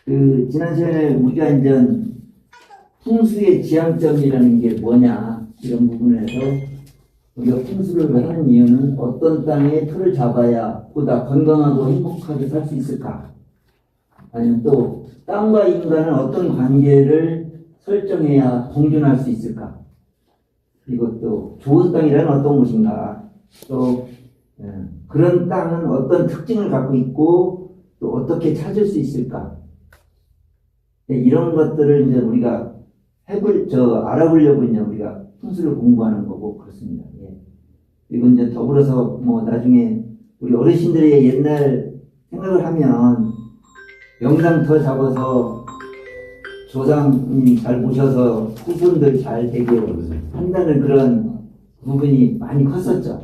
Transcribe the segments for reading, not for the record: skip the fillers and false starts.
지난 시간에 우리가 이제 풍수의 지향점이라는 게 뭐냐, 이런 부분에서 우리가 풍수를 하는 이유는 어떤 땅에 틀을 잡아야 보다 건강하고 행복하게 살 수 있을까? 아니면 또 땅과 인간은 어떤 관계를 설정해야 공존할 수 있을까? 이것도 좋은 땅이란 어떤 곳인가? 또 그런 땅은 어떤 특징을 갖고 있고 또 어떻게 찾을 수 있을까? 이런 것들을 이제 우리가 알아보려고 이제 우리가 풍수를 공부하는 거고 그렇습니다. 예. 그리고 이제 더불어서 뭐 나중에 우리 어르신들의 옛날 생각을 하면 명상터 잡아서 조상님 잘 모셔서 후손들 잘 되게 한다는 그런 부분이 많이 컸었죠.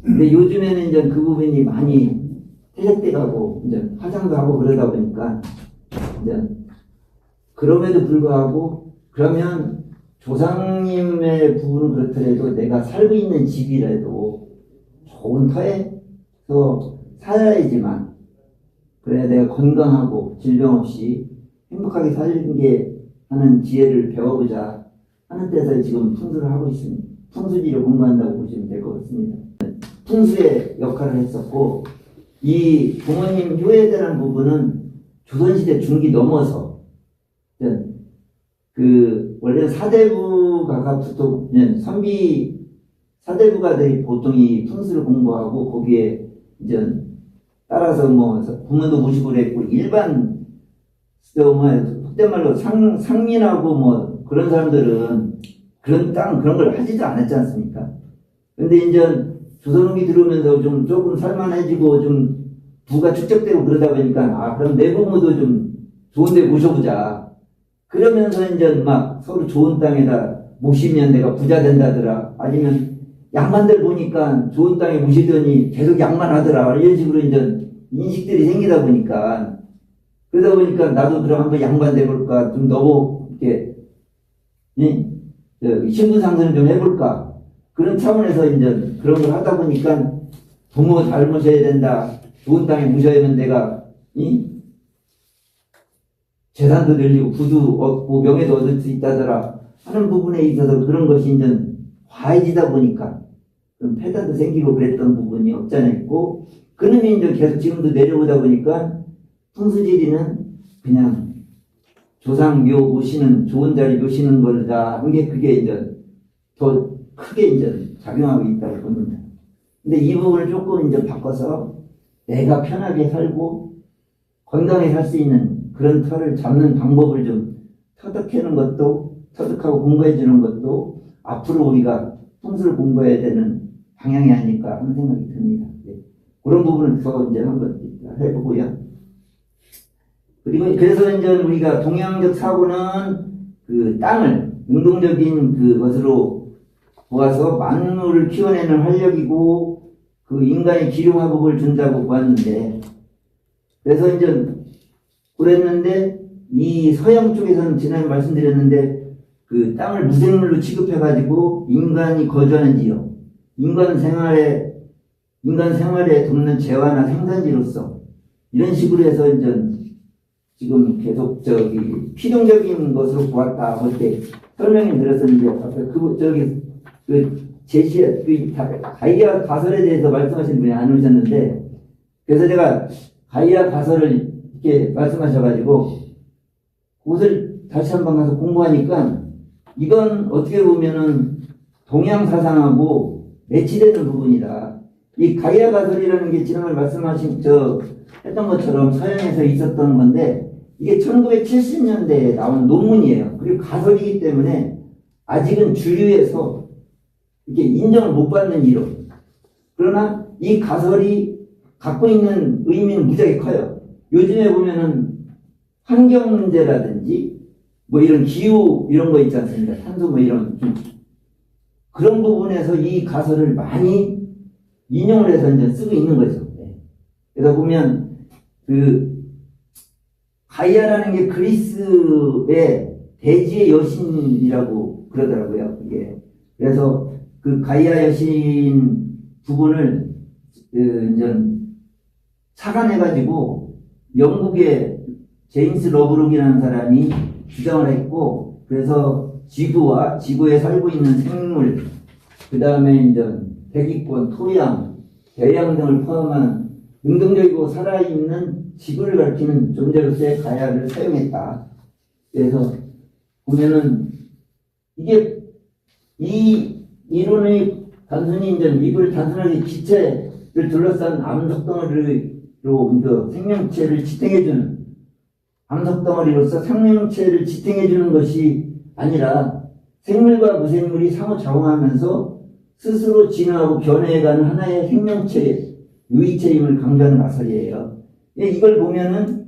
근데 요즘에는 이제 그 부분이 많이 퇴색돼 가고 이제 화장도 하고 그러다 보니까 이제 그럼에도 불구하고 그러면 조상님의 부분은 그렇더라도 내가 살고 있는 집이라도 좋은 터에서 살아야지만 그래야 내가 건강하고 질병 없이 행복하게 살는 게 하는 지혜를 배워보자 하는 데서 지금 풍수를 하고 있습니다. 풍수지를 공부한다고 보시면 될 것 같습니다. 풍수의 역할을 했었고 이 부모님 효에 대한 부분은 조선시대 중기 넘어서 원래 사대부가 보통 사대부가들이 보통 이 풍수를 공부하고 거기에 이제 따라서 뭐 부모도 모시고 그랬고 일반 속된 말로 상민하고 뭐 그런 사람들은 그런 땅 그런 걸 하지도 않았지 않습니까? 근데 이제 조선후기 들어오면서 좀 조금 살만해지고 좀 부가 축적되고 그러다 보니까 그럼 내 부모도 좀 좋은 데 모셔보자. 그러면서 이제 막 서로 좋은 땅에다 모시면 내가 부자 된다더라. 아니면 양반들 보니까 좋은 땅에 모시더니 계속 양반하더라. 이런 식으로 이제 인식들이 생기다 보니까 그러다 보니까 나도 그럼 한번 양반 돼볼까? 좀 너무 이렇게 신분 상승 좀 해볼까? 그런 차원에서 이제 그런 걸 하다 보니까 부모 잘 모셔야 된다. 좋은 땅에 모셔야면 내가 재산도 늘리고 부도 얻고 명예도 얻을 수 있다더라 하는 부분에 있어서 그런 것이 이제 과해지다 보니까 그런 폐단도 생기고 그랬던 부분이 없잖아 있고 그놈이 이제 계속 지금도 내려오다 보니까 풍수지리는 그냥 조상 묘 모시는 좋은 자리 모시는 거다 한 게 그게 이제 더 크게 이제 작용하고 있다고 봅니다. 근데 이 부분을 조금 이제 바꿔서 내가 편하게 살고 건강하게 살 수 있는 그런 터를 잡는 방법을 좀 터득하는 것도 터득하고 공부해 주는 것도 앞으로 우리가 풍수를 공부해야 되는 방향이 아닐까 하는 생각이 듭니다. 네. 그런 부분을 더 이제 한번 해보고요. 그리고 그래서 이제 우리가 동양적 사고는 그 땅을 능동적인 그것으로 보아서 만물을 키워내는 활력이고 그 인간의 기룡화복을 준다고 보았는데 그래서 이제 그랬는데 이 서양 쪽에서는 지난해 말씀드렸는데 그 땅을 무생물로 취급해가지고 인간이 거주하는 지역, 인간 생활에 돕는 재화나 생산지로서 이런 식으로 해서 이제 지금 계속 필용적인 것으로 보았다 볼 때 설명이 들었었는데 가이아 가설에 대해서 말씀하신 분이 안 오셨는데 그래서 제가 가이아 가설을 이렇게 말씀하셔가지고 그것을 다시 한번 가서 공부하니까 이건 어떻게 보면은 동양 사상하고 매치되는 부분이다. 이 가이아 가설이라는 게 지난번에 말씀하신 했던 것처럼 서양에서 있었던 건데 이게 1970년대에 나온 논문이에요. 그리고 가설이기 때문에 아직은 주류에서 이게 인정을 못 받는 이론. 그러나 이 가설이 갖고 있는 의미는 무지하게 커요. 요즘에 보면은 환경 문제라든지 뭐 이런 기후 이런 거 있지 않습니까? 탄소 뭐 이런 그런 부분에서 이 가설을 많이 인용을 해서 이제 쓰고 있는 거죠. 그래서 보면 가이아라는 게 그리스의 대지의 여신이라고 그러더라고요. 이게 그래서 그 가이아 여신 부분을 이제 착안해가지고 영국의 제임스 러브룩이라는 사람이 주장을 했고, 그래서 지구와 지구에 살고 있는 생물, 그 다음에 이제 대기권, 토양, 대양 등을 포함한 능동적이고 살아있는 지구를 가리키는 존재로서의 가야를 사용했다. 그래서 보면은 이게 이 이론의 단순히 이제 이걸 단순하게 기체를 둘러싼 암석덩어리로 생명체를 지탱해주는 암석덩어리로서 생명체를 지탱해주는 것이 아니라 생물과 무생물이 상호 작용하면서 스스로 진화하고 변해가는 하나의 생명체, 유의체임을 강조하는 가설이에요. 이걸 보면은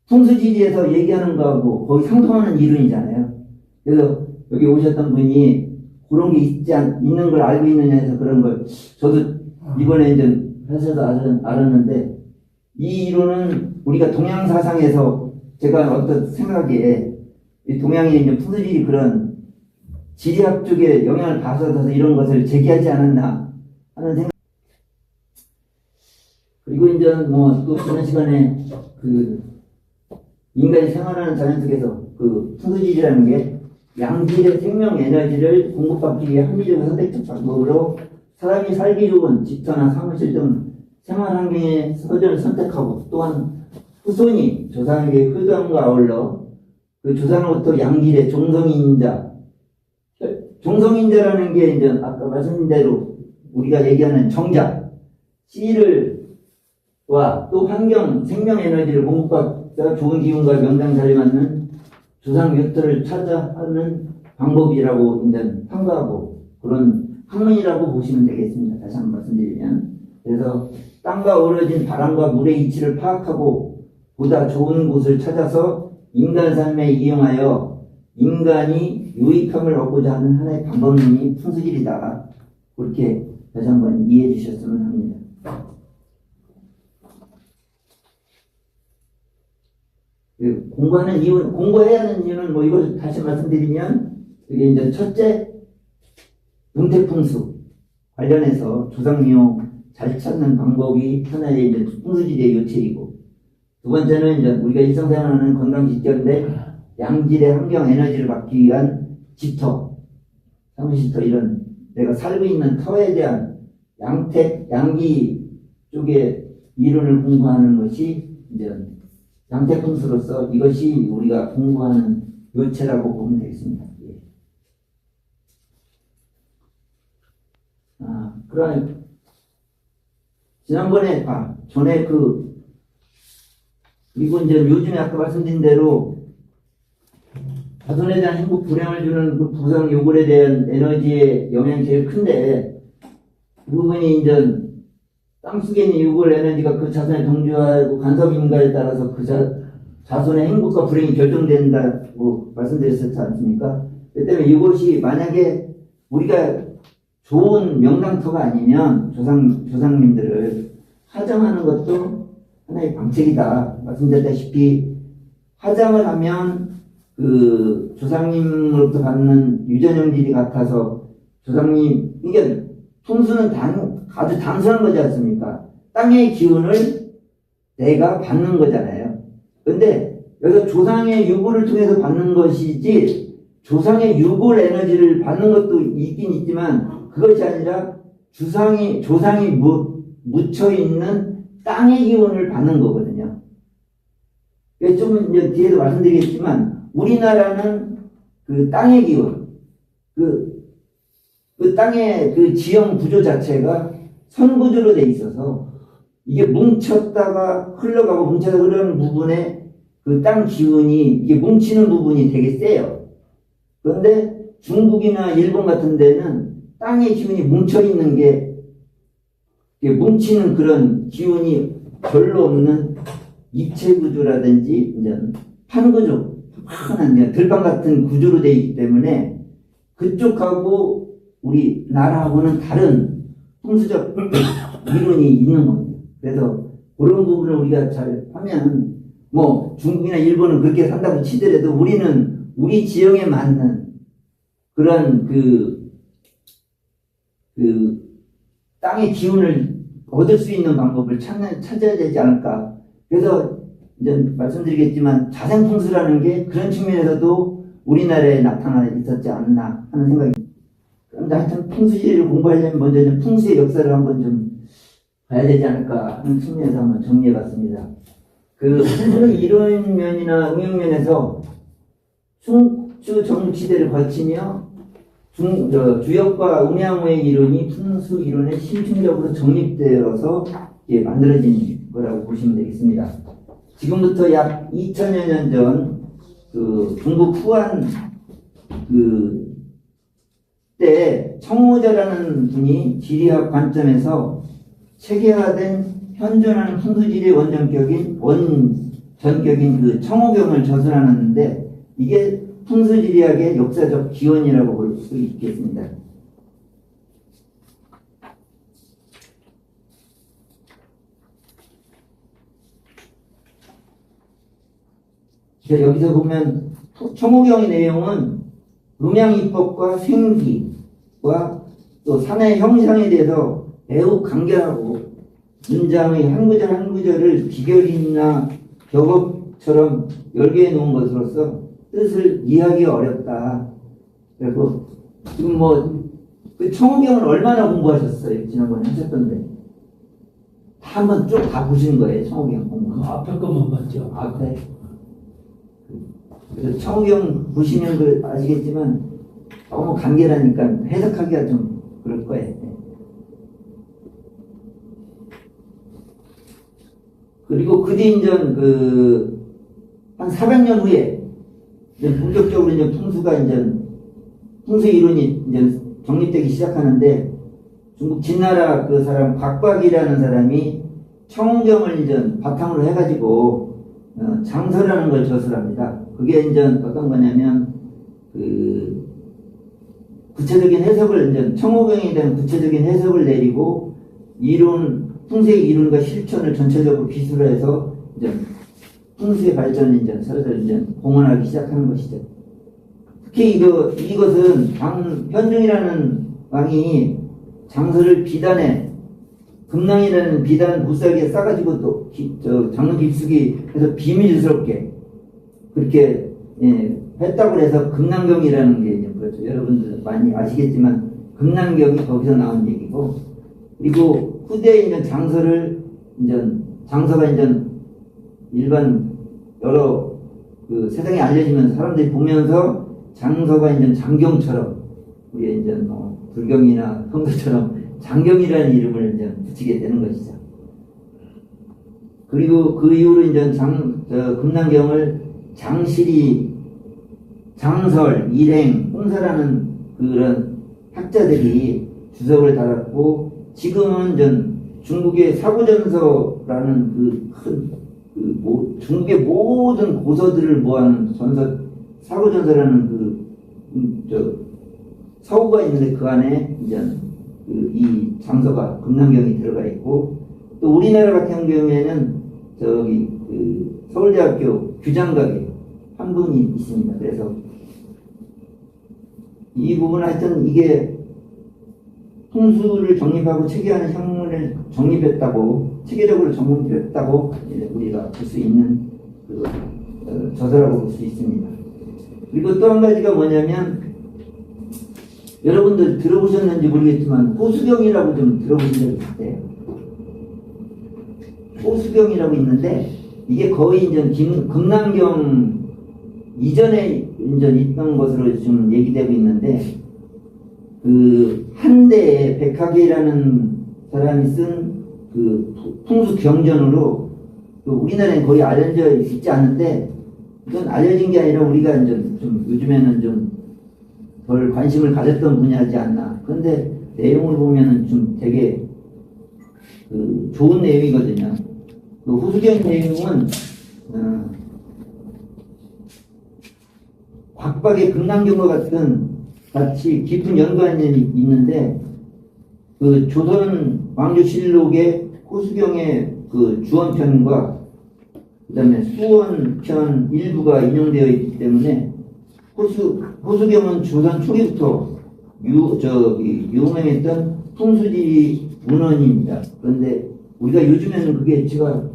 풍수지리에서 얘기하는 거하고 거의 상통하는 이론이잖아요. 그래서 여기 오셨던 분이 그런 게 있는 걸 알고 있느냐 해서 그런 걸 저도 이번에 이제 하셔서 알았는데, 이 이론은 우리가 동양 사상에서 제가 어떤 생각에 이 동양의 이제 풍수지리 그런 지리학 쪽에 영향을 받아서 이런 것을 제기하지 않았나 하는 생각. 그리고 이제 뭐 또 지난 시간에 그 인간이 생활하는 자연 속에서 그 풍수지리라는 게 양질의 생명 에너지를 공급받기 위해 합리적 선택적 방법으로 사람이 살기 좋은 집터나 사무실 등 생활 환경의 서전을 선택하고, 또한 후손이 조상에게 효도함과 아울러 그 조상으로부터 양질의 종성인자라는 게 이제 아까 말씀드린 대로 우리가 얘기하는 정자, 씨를 또 환경, 생명 에너지를 공급받아 좋은 기운과 명당 자리에 맞는 조상 흉터를 찾아 하는 방법이라고 이제 판가하고 그런 학문이라고 보시면 되겠습니다. 다시 한번 말씀드리면. 그래서 땅과 어우러진 바람과 물의 이치를 파악하고 보다 좋은 곳을 찾아서 인간 삶에 이용하여 인간이 유익함을 얻고자 하는 하나의 방법론이 풍수지리다. 그렇게 다시 한번 이해해 주셨으면 합니다. 공부하는 이유, 공부해야 하는 이유는 뭐 이걸 다시 말씀드리면, 이게 이제 첫째, 은퇴풍수 관련해서 조상미용 잘 찾는 방법이 하나의 이제 풍수지리의 요체이고, 두 번째는 이제 우리가 일상생활하는 건강지켜인데 양질의 환경 에너지를 받기 위한 집터, 사무실터, 이런 내가 살고 있는 터에 대한 양택, 양기 쪽의 이론을 공부하는 것이 이제 양태풍수로서 이것이 우리가 공부하는 요체라고 보면 되겠습니다. 예. 그러니까 지난번에 전에 그리고 이제 요즘에 아까 말씀드린 대로 자손에 대한 행복 불행을 주는 그 부상 요구에 대한 에너지의 영향이 제일 큰데, 그 부분이 이제 땅속에 있는 유골 에너지가 그 자손의 동주하고 간섭인가에 따라서 그 자손의 행복과 불행이 결정된다고 말씀드렸었지 않습니까? 그 때문에 이것이 만약에 우리가 좋은 명당터가 아니면 조상님들을 하장하는 것도 하나의 방책이다. 말씀드렸다시피 하장을 하면 그 조상님으로부터 받는 유전형질이 같아서 조상님, 이게 풍수는 아주 단순한 거지 않습니까? 땅의 기운을 내가 받는 거잖아요. 근데 여기서 조상의 유골을 통해서 받는 것이지, 조상의 유골 에너지를 받는 것도 있긴 있지만 그것이 아니라 조상이 묻혀있는 땅의 기운을 받는 거거든요. 좀 이제 뒤에도 말씀드리겠지만, 우리나라는 그 땅의 기운, 그 땅의 그 지형 구조 자체가 선구조로 돼 있어서 이게 뭉쳤다가 흘러가고 뭉쳐서 흐르는 부분에 그 땅 기운이 이게 뭉치는 부분이 되게 세요. 그런데 중국이나 일본 같은 데는 땅의 기운이 뭉쳐 있는 게 뭉치는 그런 기운이 별로 없는 입체 구조라든지 이제 판 구조, 환한 들판 같은 구조로 되어 있기 때문에 그쪽하고 우리 나라하고는 다른 풍수적 이론이 있는 겁니다. 그래서 그런 부분을 우리가 잘 하면, 뭐 중국이나 일본은 그렇게 산다고 치더라도 우리는 우리 지형에 맞는 그런 그 땅의 기운을 얻을 수 있는 방법을 찾아야 되지 않을까. 그래서 이제 말씀드리겠지만 자생풍수라는 게 그런 측면에서도 우리나라에 나타나 있었지 않나 하는 생각이. 그런데 하여튼 풍수지리를 공부하려면 먼저 좀 풍수의 역사를 한번 좀 봐야 되지 않을까 하는 측면에서 한번 정리해 봤습니다. 그 풍수의 이론 면이나 응용 면에서 충주 정치대를 거치며 주역과 음양호의 이론이 풍수 이론에 심층적으로 정립되어서 만들어진 거라고 보시면 되겠습니다. 지금부터 약 2000여 년 전 그 중국 후한 때 청호저라는 분이 지리학 관점에서 체계화된 현존하는 풍수지리의 원전격인 그 청호경을 저술하는데 이게 풍수지리학의 역사적 기원이라고 볼 수 있겠습니다. 여기서 보면 청호경의 내용은 음양이법과 생기와 또 산의 형상에 대해서 매우 간결하고 문장의 한 구절 한 구절을 기결이나 격업처럼 열개해 놓은 것으로서 뜻을 이해하기 어렵다. 그리고 지금 그 청호경은 얼마나 공부하셨어요? 지난번에 하셨던데 다 한번 쭉 다 보신 거예요? 청호경 공부. 앞에 것만 봤죠. 앞에. 그래서 청호경 보시면 아시겠지만 너무 간결하니까 해석하기가 좀 그럴 거예요. 그리고 그 뒤 한 400년 후에 본격적으로 풍수가 풍수 이론이 정립되기 시작하는데 중국 진나라 그 사람 곽박이라는 사람이 청호경을 바탕으로 해가지고 장서라는 걸 저술합니다. 그게 어떤 거냐면 구체적인 해석을 청호경에 대한 구체적인 해석을 내리고 풍수의 이론과 실천을 전체적으로 기술을 해서 풍수의 발전을 서서히 공헌하기 시작하는 것이죠. 특히 이것은 현종이라는 왕이 장서를 비단에 금낭이라는 비단 무쌍에 싸가지고 또 장로 깊숙이 해서 비밀스럽게 그렇게 했다고 해서 금낭경이라는 게 그렇죠. 여러분들 많이 아시겠지만 금낭경이 거기서 나온 얘기고, 그리고 후대에 장서가 일반 여러 세상에 알려지면 사람들이 보면서 장서가 장경처럼 우리 불경이나 성서처럼 장경이라는 이름을 붙이게 되는 것이죠. 그리고 그 이후로 금낭경을 장실이, 장설, 일행, 홍사라는 그런 학자들이 주석을 달았고, 지금은 중국의 사고전서라는 중국의 모든 고서들을 모아놓은 사고전서라는 서구가 있는데 그 안에 이 장서가 금낭경이 들어가 있고, 또 우리나라 같은 경우에는 서울대학교 규장각에 한 분이 있습니다. 그래서 이 부분 하여튼 이게 풍수를 정립하고 체계하는 학문을 체계적으로 정립했다고 우리가 볼 수 있는 저서라고 볼 수 있습니다. 그리고 또 한 가지가 뭐냐면, 여러분들 들어보셨는지 모르겠지만 호수경이라고 좀 들어보신 적 있을 때요. 호수경이라고 있는데 이게 거의 금낭경 이전에 있던 것으로 좀 얘기되고 있는데, 한대에 백학이라는 사람이 쓴 풍수 경전으로 우리나라엔 거의 알려져 있지 않은데, 이건 알려진 게 아니라 우리가 좀 요즘에는 좀 덜 관심을 가졌던 분야지 않나. 그런데 내용을 보면은 좀 되게 좋은 내용이거든요. 호수경 내용은 곽박의 금낭경과 같이 깊은 연관이 있는데, 조선 왕조실록의 호수경의 주원편과 그다음에 수원편 일부가 인용되어 있기 때문에 호수경은 조선 초기부터 유명했던 풍수지리 문헌입니다. 그런데 우리가 요즘에는 그게 제가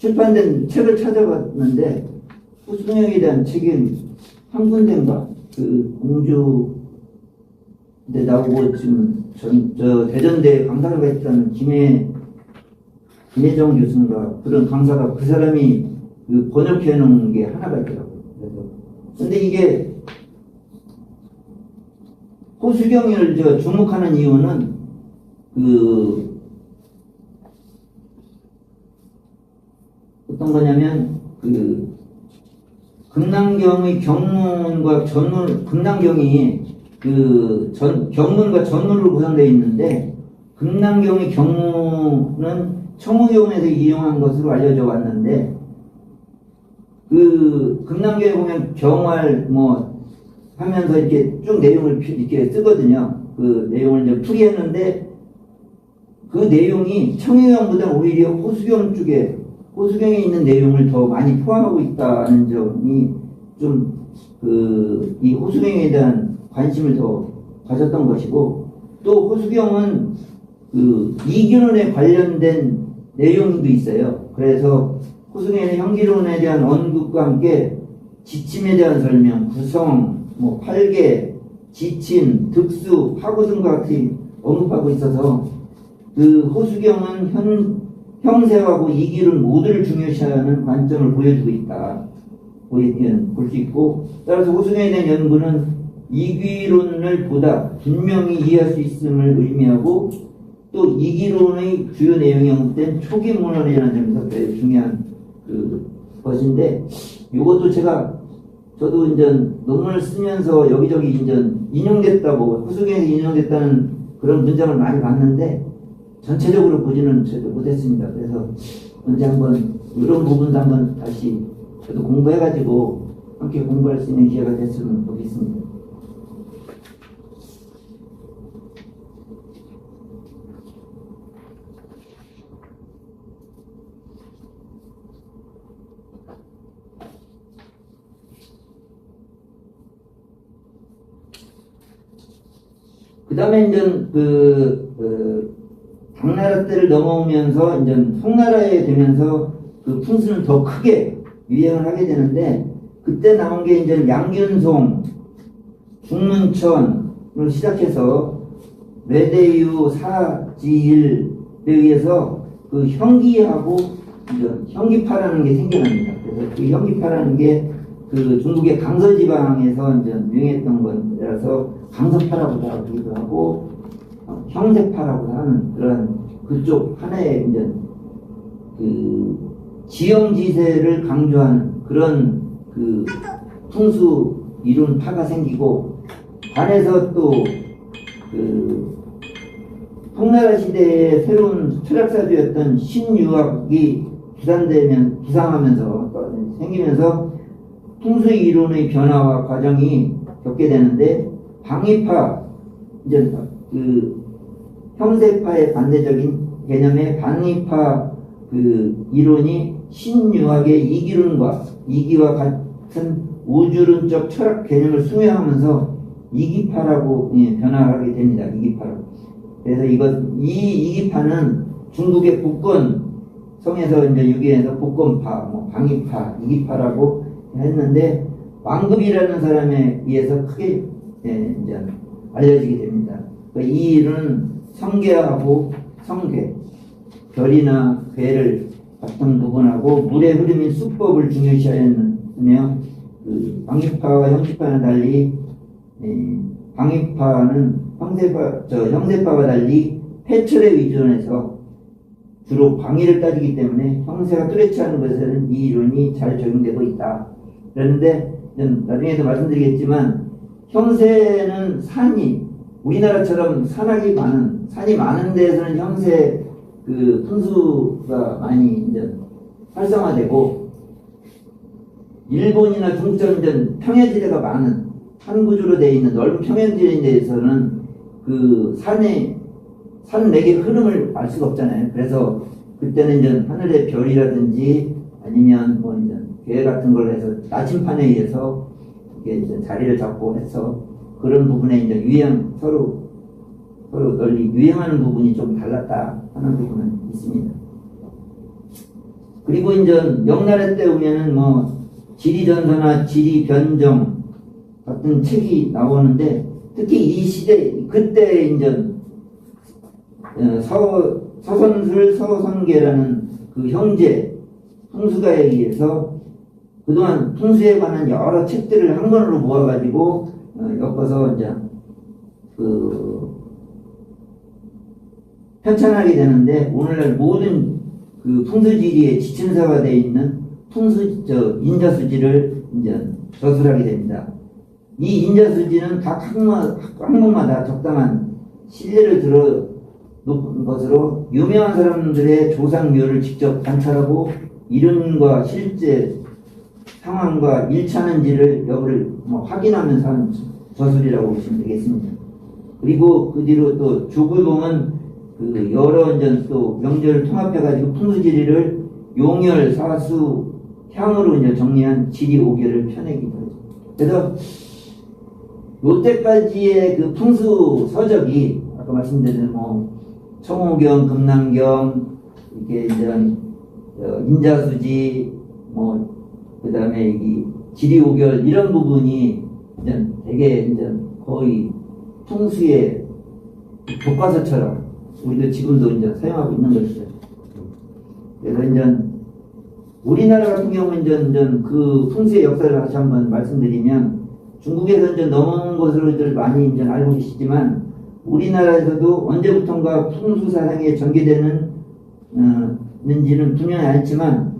출판된 책을 찾아봤는데 호수경에 대한 책이 한 군데인가 그 공주인데 나오고 지금 저 대전대 강사가 했던 김혜정 교수인가 그런 강사가 그 사람이 그 번역해 놓은 게 하나가 있더라고요. 그래서 근데 이게 호수경을 제가 주목하는 이유는 그 어떤 거냐면 그 금난경의 경문과 전문 금난경이 그 경문과 전문으로 구성되어 있는데 금난경의 경문은 청우경에서 이용한 것으로 알려져 왔는데 그 금난경에 보면 경활 뭐 하면서 이렇게 쭉 내용을 이렇게 쓰거든요. 그 내용을 이제 풀이했는데 그 내용이 청유경보다 오히려 호수경 쪽에 호수경에 있는 내용을 더 많이 포함하고 있다는 점이 좀 이 호수경에 대한 관심을 더 가졌던 것이고 또 호수경은 그 이기론에 관련된 내용도 있어요. 그래서 호수경에는 형기론에 대한 언급과 함께 지침에 대한 설명, 구성, 뭐 팔계, 지침, 득수, 파고 등과 같이 언급하고 있어서 그 호수경은 형세하고 이기론 모두를 중요시하는 관점을 보여주고 있다. 볼 수 있고 따라서 호수경에 대한 연구는 이기론을 보다 분명히 이해할 수 있음을 의미하고 또 이기론의 주요 내용이 언급된 초기 문헌이라는 점에서 매우 중요한 것인데 이것도 저도 이제 논문을 쓰면서 여기저기 이제 인용됐다고 호수경에서 인용됐다는 그런 문장을 많이 봤는데 전체적으로 보지는 저도 못했습니다. 그래서 언제 한번 이런 부분도 한번 다시 저도 공부해가지고 함께 공부할 수 있는 기회가 됐으면 좋겠습니다. 그 다음에 이제 당나라 때를 넘어오면서 이제 송나라에 되면서 그 풍수는 더 크게 유행을 하게 되는데 그때 나온 게 이제 양균송, 중문천을 시작해서 외대유, 사지일에 의해서 그 형기하고 이제 형기파라는 게 생겨납니다. 그래서 그 형기파라는 게 그 중국의 강서지방에서 이제 유행했던 거라서 강서파라고도 하기도 하고 형세파라고 하는 그런 그쪽 하나의 이제 그 지형지세를 강조하는 그런 그 풍수 이론파가 생기고 반해서 또 그 송나라 시대의 새로운 철학사주였던 신유학이 부상하면서 생기면서 풍수 이론의 변화와 과정이 겪게 되는데 방위파 이제 그 형세파의 반대적인 개념의 반위파 그 이론이 신유학의 이기와 같은 우주론적 철학 개념을 숭배하면서 이기파라고 변화하게 됩니다. 이기파라고. 그래서 이기파는 중국의 복권 성에서 이제 유기해서 복권파, 뭐 방위파, 이기파라고 했는데 왕급이라는 사람에 의해서 크게 이제 알려지게 됩니다. 이 일은 성계하고 성괴, 별이나 괴를 같은 부분하고 물의 흐름인 수법을 중요시하였으며 그 방위파와 형세파는 달리 방위파는 형세파와 달리 폐철에 의존해서 주로 방위를 따지기 때문에 형세가 뚜렷지 않은 것에는 이 이론이 잘 적용되고 있다. 그런데 나중에도 말씀드리겠지만 형세는 산이 우리나라처럼 산이 많은 데에서는 형세 그 풍수가 많이 이제 활성화되고 일본이나 중국처럼 이제 평야지대가 많은 산 구조로 되어 있는 넓은 평야지대에서는 그 산 맥의 흐름을 알 수가 없잖아요. 그래서 그때는 이제 하늘의 별이라든지 아니면 뭐 이제 괴 같은 걸 해서 나침판에 의해서 이게 이제 자리를 잡고 해서 그런 부분에 이제 서로 널리 유행하는 부분이 좀 달랐다 하는 부분은 있습니다. 그리고 이제 명나라 때 오면은 뭐 지리전서나 지리변정 같은 책이 나오는데 특히 이 시대 그때 이제 서선술 서선계라는 그 형제 풍수가에 의해서 그동안 풍수에 관한 여러 책들을 한 권으로 모아가지고 엮어서 이제 편찬하게 되는데 오늘날 모든 그 풍수지리의 지침서가 되어 있는 인자수지를 이제 저술하게 됩니다. 이 인자수지는 각 항목마다 적당한 신뢰를 들어 높은 것으로 유명한 사람들의 조상묘를 직접 관찰하고 이론과 실제 상황과 일치하는지를 여부를 확인하면서 하는 저술이라고 보시면 되겠습니다. 그리고 그 뒤로 또 조굴봉은 그 여러 이제 또 명절을 통합해가지고 풍수지리를 용열, 사수, 향으로 이제 정리한 지리 5개를 펴내기도 하죠. 그래서 요때까지의 그 풍수 서적이 아까 말씀드린 청호경, 금난경, 이렇게 이제 인자수지, 그 다음에 이 지리오결 이런 부분이 이제 되게 이제 거의 풍수의 교과서처럼 우리도 지금도 이제 사용하고 있는 것이죠. 그래서 이제 우리나라 같은 경우는 이제 그 풍수의 역사를 다시 한번 말씀드리면 중국에서 이제 넘어온 것으로들 많이 이제 알고 계시지만 우리나라에서도 언제부턴가 풍수 사상에 전개되는 는지는 분명히 않지만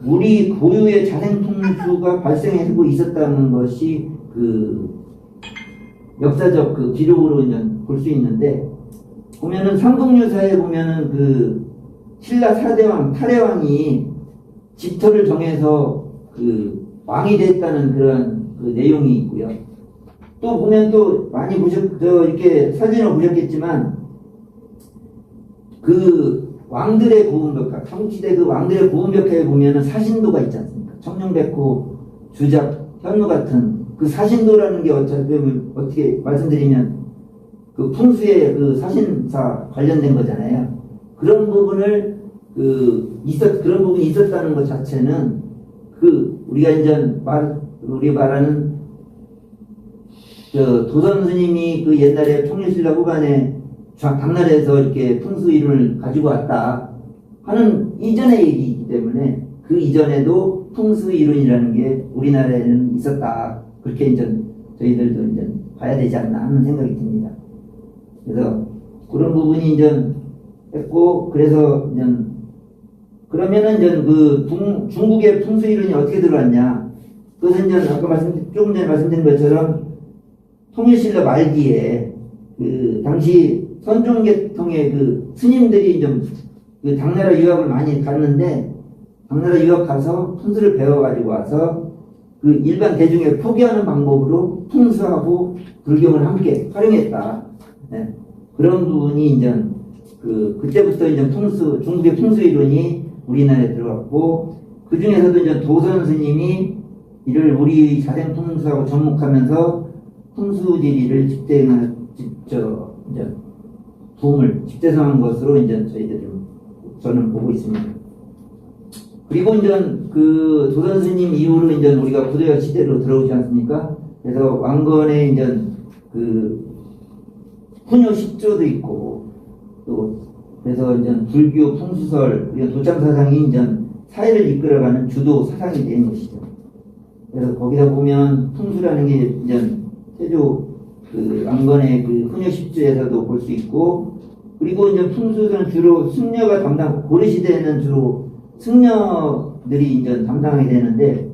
우리 고유의 자생 풍수가 발생하고 있었다는 것이 그 역사적 그 기록으로 볼 수 있는데 보면은 삼국유사에 보면은 그 신라 4대왕 탈해왕이 집터를 정해서 그 왕이 됐다는 그런 그 내용이 있고요. 또 보면 또 많이 이렇게 사진을 보셨겠지만 그 왕들의 고운벽화, 삼국시대 그 왕들의 고운벽화에 보면은 사신도가 있지 않습니까? 청룡백호, 주작, 현무 같은 그 사신도라는 게 어떻게 말씀드리면 그 풍수의 그 사신사 관련된 거잖아요. 그런 부분을 그런 부분이 있었다는 것 자체는 그 우리가 이제 우리 말하는 도선 스님이 그 옛날에 통일신라 후반에 당나라에서 이렇게 풍수 이론을 가지고 왔다 하는 이전의 얘기이기 때문에 그 이전에도 풍수 이론이라는 게 우리나라에는 있었다. 그렇게 이제 저희들도 이제 봐야 되지 않나 하는 생각이 듭니다. 그래서 그런 부분이 이제 했고, 그래서 이제 그러면은 이제 그 중국의 풍수 이론이 어떻게 들어왔냐? 그것은 이제 아까 조금 전에 말씀드린 것처럼 통일신라 말기에 그 당시 선종계통의 그 스님들이 좀 그 당나라 유학을 많이 갔는데 당나라 유학 가서 풍수를 배워가지고 와서 그 일반 대중에 포기하는 방법으로 풍수하고 불경을 함께 활용했다. 네. 그런 부분이 이제 그때부터 이제 중국의 풍수 이론이 우리나라에 들어왔고 그 중에서도 이제 도선 스님이 이를 우리 자생 풍수하고 접목하면서 풍수지리를 부음을 집대성한 것으로 이제 저는 보고 있습니다. 그리고 이제 그 도선 스님 이후로 이제 우리가 고대학 시대로 들어오지 않습니까? 그래서 왕건에 이제 그 훈요 10조도 있고 또 그래서 이제 불교 풍수설 우리가 도참 사상이 이제 사회를 이끌어가는 주도 사상이 된 것이죠. 그래서 거기다 보면 풍수라는 게 이제 태조 그 왕건의 그 훈요 10조에서도 볼 수 있고 그리고 이제 풍수는 주로 승려가 고려 시대에는 주로 승려들이 이제 담당하게 되는데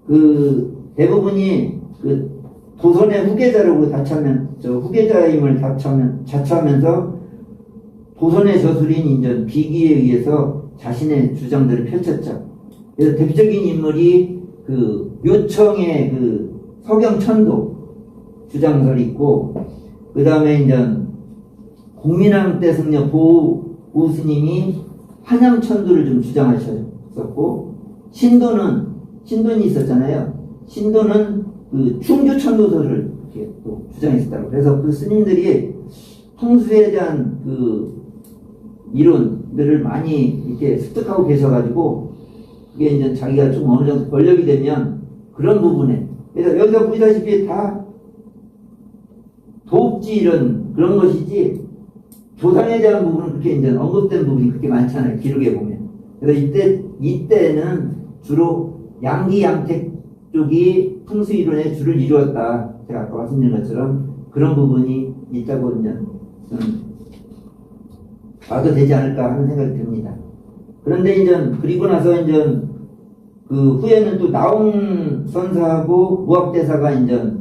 그 대부분이 그 도선의 후계자라고 후계자임을 자처하면서 도선의 저술인 이제 비기에 의해서 자신의 주장들을 펼쳤죠. 그래서 대표적인 인물이 그 묘청의 그 서경천도 주장설이 있고 그 다음에 이제 공민왕 때 승려 보우 스님이 한양천도를 좀 주장하셨었고 신도는 있었잖아요. 신도는 그 충주천도설을 이렇게 또 주장했었다고. 그래서 그 스님들이 풍수에 대한 그 이론들을 많이 이렇게 습득하고 계셔가지고 그게 이제 자기가 좀 어느 정도 권력이 되면 그런 부분에 그래서 여기서 보시다시피 다 도읍지 이런 그런 것이지 조상에 대한 부분은 그렇게 이제 언급된 부분이 그렇게 많잖아요. 기록에 보면. 그래서 이때는 주로 양기 양택 쪽이 풍수 이론의 주를 이루었다. 제가 아까 말씀드린 것처럼 그런 부분이 있다고 이제 봐도 되지 않을까 하는 생각이 듭니다. 그런데 이제 그리고 나서 이제 그 후에는 또 나홍 선사하고 무학대사가 이제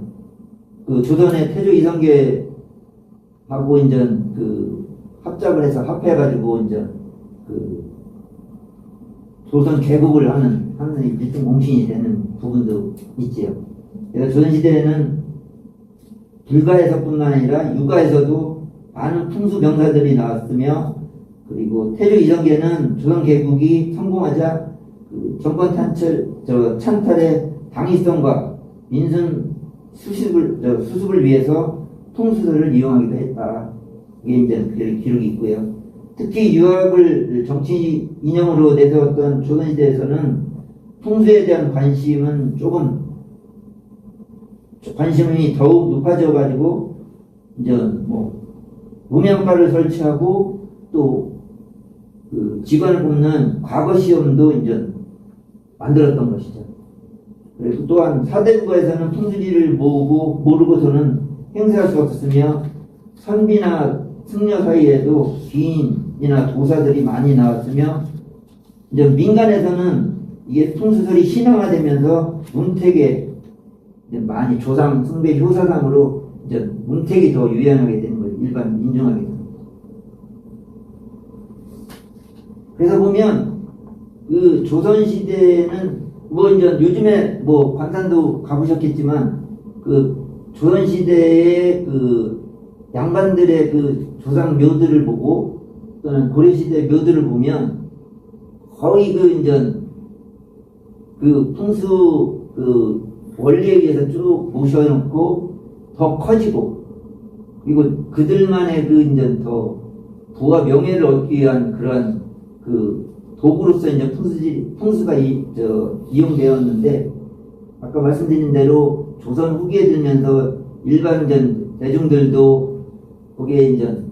그 조선의 태조 이성계하고 이제 그 합작을 해서 합해가지고 이제 그 조선 개국을 하는 일종 공신이 되는 부분도 있지요. 그래서 조선시대에는 불가에서뿐만 아니라 육가에서도 많은 풍수 명사들이 나왔으며 그리고 태조 이성계는 조선 개국이 성공하자 그 정권 찬탈의 당위성과 민선 수습을 위해서 풍수설을 이용하기도 했다. 이게 이제 기록이 있고요. 특히 유학을 정치 이념으로 내세웠던 조선시대에서는 풍수에 대한 관심은 관심이 더욱 높아져 가지고 이제 뭐 무명파를 설치하고 또 그 직원을 뽑는 과거 시험도 이제 만들었던 것이죠. 그리고 또한 사대국가에서는 풍수지를 모르고서는 행세할 수 없었으며 선비나 승려 사이에도 귀인이나 도사들이 많이 나왔으며 이제 민간에서는 이게 풍수설이 신앙화되면서 문택에 많이 조상 숭배 효사상으로 이제 문택이 더 유연하게 되는 거예요. 일반 민중하게 되는 거예요. 그래서 보면 그 조선 시대는 뭐 이제 요즘에 뭐 관산도 가보셨겠지만 그 조선 시대의 그 양반들의 그 조상 묘들을 보고 또는 고려 시대 묘들을 보면 거의 그 이제 그 풍수 그 원리에 의해서 쭉 모셔놓고 더 커지고 그리고 그들만의 그 이제 더 부와 명예를 얻기 위한 그런 그 도구로서 이제 풍수가 이용되었는데 아까 말씀드린 대로 조선 후기에 들면서 일반 대중들도 거기에 이제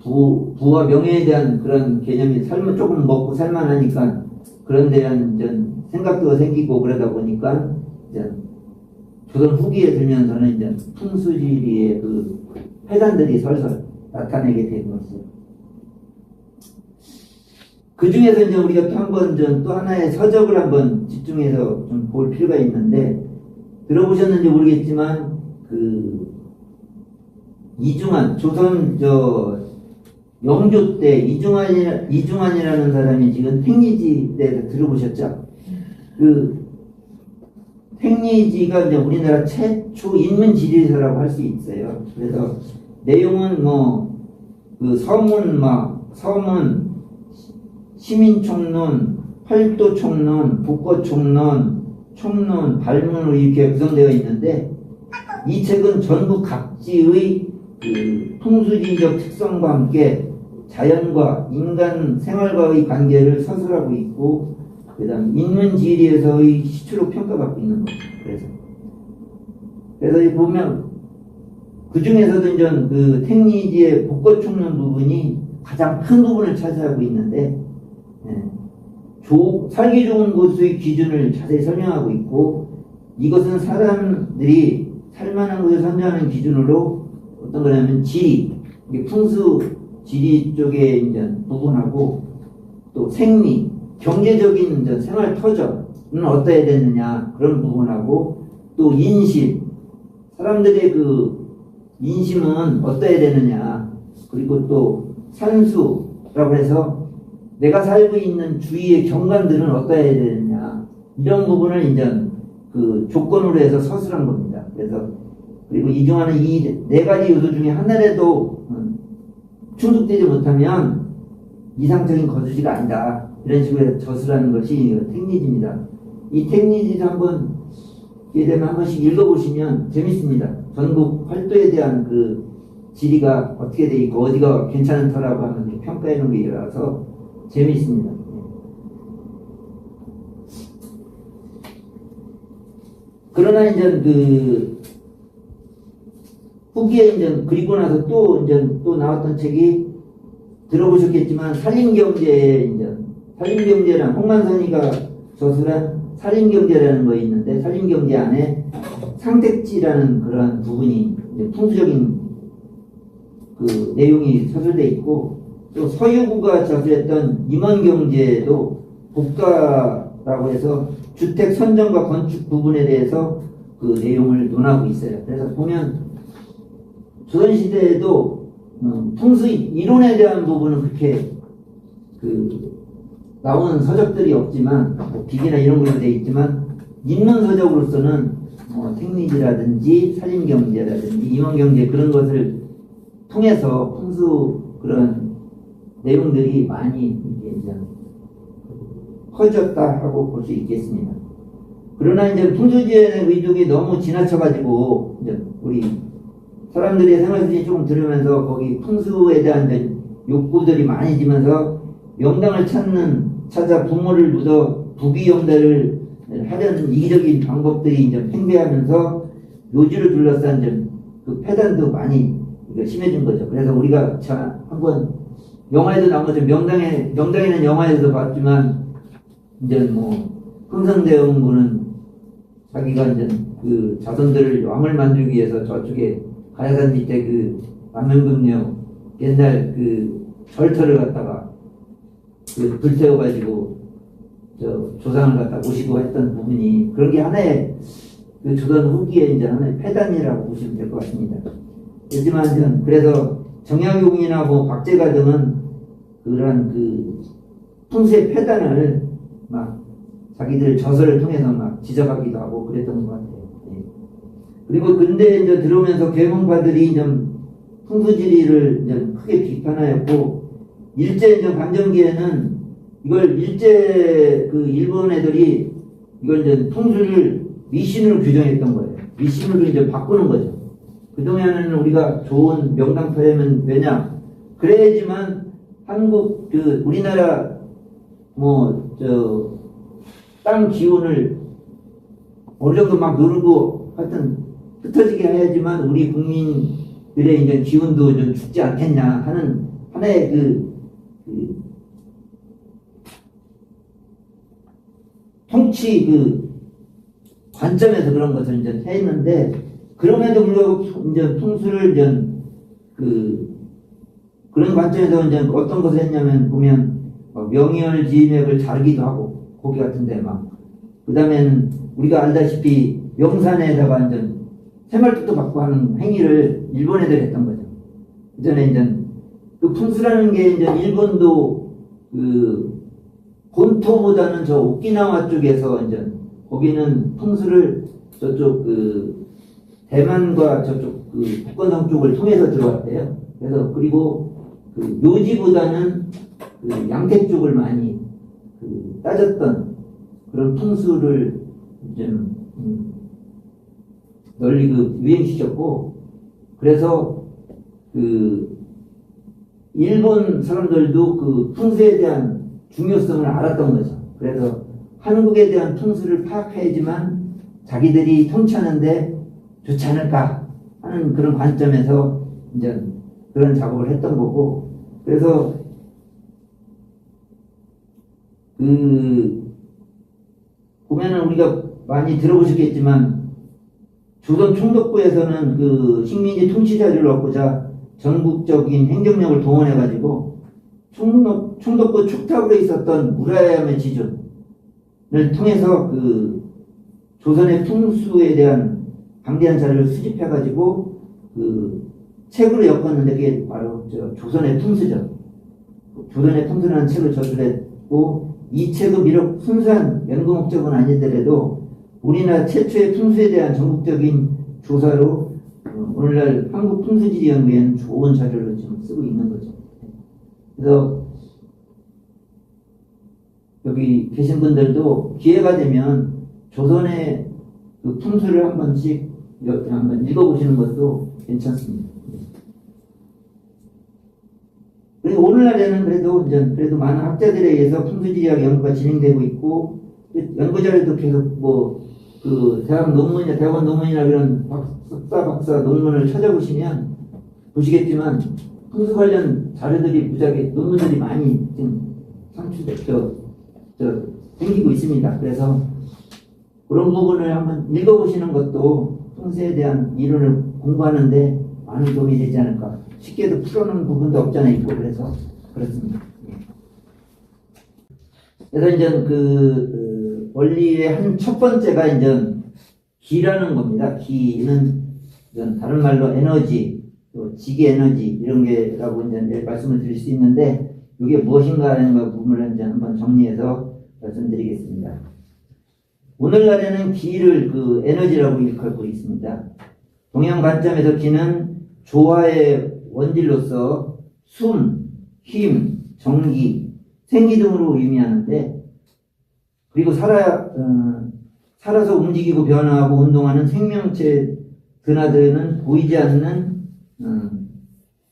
부와 명예에 대한 그런 개념이 조금 먹고 살만하니까 그런 대한 이제 생각도 생기고 그러다 보니까 이제 조선 후기에 들면서는 이제 풍수지리의 그 회단들이 설설 나타내게 된 것이죠. 그 중에서 이제 우리가 또 하나의 서적을 한번 집중해서 좀 볼 필요가 있는데 들어보셨는지 모르겠지만 그 이중환 조선 영조 때 이중환이라는 사람이 지금 택리지 때에서 들어보셨죠? 그 택리지가 이제 우리나라 최초 인문지리서라고 할 수 있어요. 그래서 내용은 뭐 그 서문, 시민총론, 팔도총론, 북거총론, 총론, 발문으로 이렇게 구성되어 있는데 이 책은 전국 각지의 그 풍수지리적 특성과 함께 자연과 인간 생활과의 관계를 서술하고 있고 그다음 인문지리에서의 시초로 평가받고 있는 거죠. 그래서 보면 그 중에서도 이제 그 택리지의 북거총론 부분이 가장 큰 부분을 차지하고 있는데 살기 좋은 곳의 기준을 자세히 설명하고 있고 이것은 사람들이 살만한 곳을 선정하는 기준으로 어떤 거냐면 지리, 풍수 지리 쪽에 이제 부분하고 또 생리, 경제적인 이제 생활 터전은 어떠해야 되느냐 그런 부분하고 또 인심, 사람들의 그 인심은 어떠해야 되느냐 그리고 또 산수라고 해서 내가 살고 있는 주위의 경관들은 어떠해야 되느냐 이런 부분을 이제 그 조건으로 해서 서술한 겁니다. 그래서 그리고 이중환은 이 네 가지 요소 중에 하나라도 충족되지 못하면 이상적인 거주지가 아니다 이런 식으로 해서 저술하는 것이 택리지입니다. 이 택리지도 한번 기회 되면 한 번씩 읽어보시면 재밌습니다. 전국 활도에 대한 그 지리가 어떻게 돼 있고 어디가 괜찮은 터라고 하면 평가해 놓은 게 일어나서 재미있습니다. 그러나 이제 그 후기에 이제 그리고 나서 또 나왔던 책이 들어보셨겠지만 살림경제란 홍만선이가 저술한 살림경제라는 거 있는데 살림경제 안에 상택지라는 그런 부분이 이제 풍수적인 그 내용이 서술되어 있고 또 서유구가 저술했던 임원경제도 복가라고 해서 주택 선정과 건축 부분에 대해서 그 내용을 논하고 있어요. 그래서 보면 조선시대에도 풍수 이론에 대한 부분은 그렇게 그 나오는 서적들이 없지만 뭐 비기나 이런 걸로 되어 있지만 인문 서적으로서는 택리지라든지 살림경제라든지 임원경제 그런 것을 통해서 풍수 그런 내용들이 많이 이제 커졌다 하고 볼 수 있겠습니다. 그러나 이제 풍수지연의 의족이 너무 지나쳐가지고 이제 우리 사람들의 생활 수준이 조금 들으면서 거기 풍수에 대한 욕구들이 많이 지면서 명당을 찾아 부모를 묻어 부귀영대를 하려는 이기적인 방법들이 이제 팽배하면서 묘지를 둘러싼 그 폐단도 많이 심해진 거죠. 그래서 우리가 한번 영화에도 나온 것처럼 명당에는 영화에서도 봤지만 이제 뭐 흥성대원군은 자기가 이제 그 자손들을 왕을 만들기 위해서 저쪽에 가야산 밑에 그 남면금녀 옛날 그 절터를 갖다가 그 불태워가지고 저 조상을 갖다 모시고 했던 부분이 그런 게 하나의 그 조선 후기에 이제 하나의 폐단이라고 보시면 될 것 같습니다. 하지만 그래서 정약용이나 뭐 박제가 등은 그런 그 풍수의 폐단을 막 자기들 저서를 통해서 막 지적하기도 하고 그랬던 것 같아요. 네. 그리고 근대 이제 들어오면서 계몽파들이 좀 풍수지리를 이제 크게 비판하였고 일제 이제 반정기에는 이걸 일제 그 일본 애들이 이걸 이제 풍수를 미신으로 규정했던 거예요. 미신으로 이제 바꾸는 거죠. 그동안에는 우리가 좋은 명당터에는 왜냐? 그래야지만 한국 그 우리나라 뭐 땅 기운을 어느 정도 막 누르고 하여튼 흩어지게 해야지만 우리 국민들의 이제 기운도 좀 죽지 않겠냐 하는 하나의 그 통치 그 관점에서 그런 것을 이제 했는데 그럼에도 불구하고 이제 풍수를 이제 그런 관점에서 이제 어떤 것을 했냐면 보면 명의열지맥을 자르기도 하고 고기 같은데 막 그다음에는 우리가 알다시피 명산에다가 이제 새말뚝도 받고 하는 행위를 일본 애들이 했던 거죠. 그 전에 이제 그 풍수라는 게 이제 일본도 그 본토보다는 저 오키나와 쪽에서 이제 거기는 풍수를 저쪽 그 대만과 저쪽 그 북건성 쪽을 통해서 들어왔대요. 그래서 그리고 그 묘지보다는 그 양태 쪽을 많이 그 따졌던 그런 풍수를 좀 널리 그 유행시켰고 그래서 그 일본 사람들도 그 풍수에 대한 중요성을 알았던 거죠. 그래서 한국에 대한 풍수를 파악해야지만 자기들이 통치하는데 좋지 않을까 하는 그런 관점에서 이제 그런 작업을 했던 거고 그래서 그 보면은 우리가 많이 들어보셨겠지만 조선 총독부에서는 그 식민지 통치 자료를 얻고자 전국적인 행정력을 동원해 가지고 총독부 축탁으로 있었던 무라야메 지준을 통해서 그 조선의 풍수에 대한 방대한 자료를 수집해 가지고 그 책으로 엮었는데 그게 바로 조선의 풍수죠. 조선의 풍수라는 책을 저술했고 이 책은 비록 순수한 연구 목적은 아니더라도 우리나라 최초의 풍수에 대한 전국적인 조사로 오늘날 한국풍수지리연구에는 좋은 자료를 지금 쓰고 있는 거죠. 그래서 여기 계신 분들도 기회가 되면 조선의 그 풍수를 한 번씩 이렇게 한번 읽어보시는 것도 괜찮습니다. 오늘날에는 그래도 많은 학자들에 의해서 풍수지리학 연구가 진행되고 있고, 연구 자료도 계속 대학원 논문이나 그런 석사 논문을 찾아보시면 보시겠지만, 풍수 관련 자료들이 무지하게 논문들이 많이 지금 생기고 있습니다. 그래서 그런 부분을 한번 읽어보시는 것도 풍수에 대한 이론을 공부하는데 많은 도움이 되지 않을까. 쉽게도 풀어놓은 부분도 없잖아요. 있고 그래서 그렇습니다. 그래서 이제 원리의 한 첫 번째가 이제 기라는 겁니다. 기는 다른 말로 에너지, 또 지기 에너지 이런 게라고 이제 말씀을 드릴 수 있는데, 이게 무엇인가 하는 부분을 이제 한번 정리해서 말씀드리겠습니다. 오늘날에는 기를 에너지라고 일컬고 있습니다. 동양 관점에서 기는 조화의 원질로서 숨, 힘, 전기, 생기 등으로 의미하는데, 그리고 살아서 움직이고 변화하고 운동하는 생명체 드나드는 보이지 않는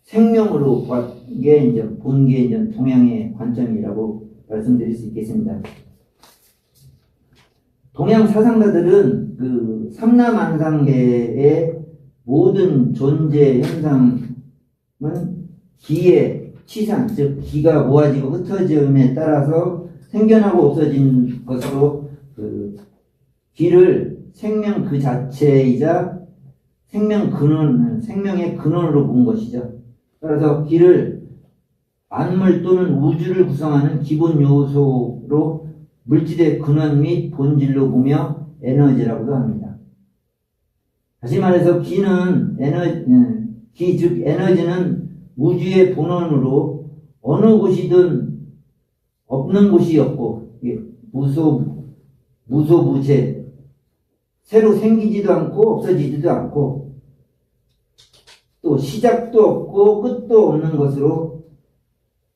생명으로 본 게 이제 동양의 관점이라고 말씀드릴 수 있겠습니다. 동양 사상가들은 삼라만상계의 모든 존재 현상은 기의 치산, 즉 기가 모아지고 흩어짐에 따라서 생겨나고 없어진 것으로 기를 생명 그 자체이자 생명의 근원으로 본 것이죠. 따라서 기를 만물 또는 우주를 구성하는 기본 요소로 물질의 근원 및 본질로 보며 에너지라고도 합니다. 다시 말해서 기는 즉 에너지는 우주의 본원으로 어느 곳이든 없는 곳이 없고, 무소무제, 새로 생기지도 않고 없어지지도 않고, 또 시작도 없고 끝도 없는 것으로